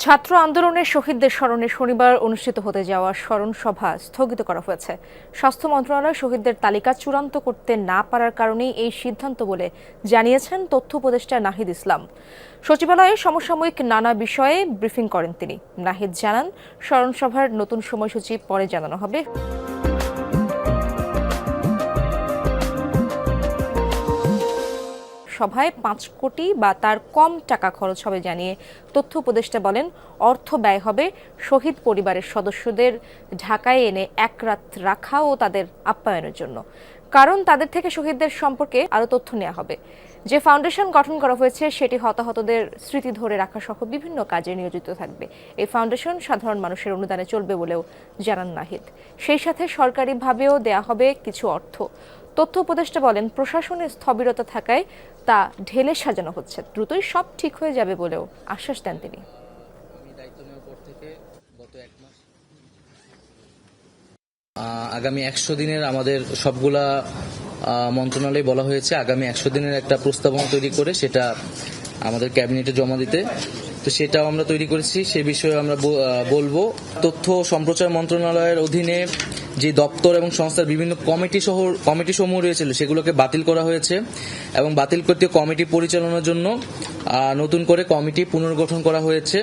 ছাত্র আন্দোলনের শহীদদের স্মরণে শনিবার অনুষ্ঠিত হতে যাওয়া স্মরণ সভা স্থগিত করা হয়েছে। স্বাস্থ্য মন্ত্রণালয় শহীদদের তালিকা চূড়ান্ত করতে না পারার কারণেই এই সিদ্ধান্ত বলে জানিয়েছেন তথ্য উপদেষ্টা নাহিদ ইসলাম। সচিবালয়ে সমসাময়িক নানা বিষয়ে ব্রিফিং করেন তিনি। নাহিদ জানান, স্মরণ সভার নতুন সময়সূচি পরে জানানো হবে। সভায় 5 কোটি বা তার কম টাকা খরচ হবে জানিয়ে তথ্য উপদেষ্টা বলেন, অর্থ ব্যয় হবে শহীদ পরিবারের সদস্যদের ঢাকায় এনে এক রাত রাখা ও তাদের আপ্যায়নের জন্য। কারণ তাদের থেকে শহীদদের সম্পর্কে আরও তথ্য নেওয়া হবে। যে ফাউন্ডেশন গঠন করা হয়েছে সেটি হতাহতদের স্মৃতি ধরে রাখা সহ বিভিন্ন কাজে নিয়োজিত থাকবে। এই ফাউন্ডেশন সাধারণ মানুষের অনুদানে চলবে বলেও জানান নাহিদ। সেই সাথে সরকারিভাবেও দেয়া হবে কিছু অর্থ। তথ্য উপদেষ্টা বলেন, প্রশাসনের স্থবিরতা থাকায় তা ঢেলে সাজানো হচ্ছে, দ্রুতই সব ঠিক হয়ে যাবে বলেও আশ্বাস দেন তিনি। আগামী 100 দিনের আমাদের সবগুলা মন্ত্রণালয়ে বলা হয়েছে আগামী 100 দিনের একটা প্রস্তাবনা তৈরি করে সেটা আমাদের ক্যাবিনেটে জমা দিতে। তো সেটাও আমরা তৈরি করেছি, সে বিষয়ে আমরা বলবো। তথ্য সম্প্রচার মন্ত্রণালয়ের অধীনে যে দপ্তর এবং সংস্থার বিভিন্ন কমিটি সমূহ রয়েছিল সেগুলোকে বাতিল করা হয়েছে এবং বাতিল করতে কমিটি পরিচালনার জন্য নতুন করে কমিটি পুনর্গঠন করা হয়েছে।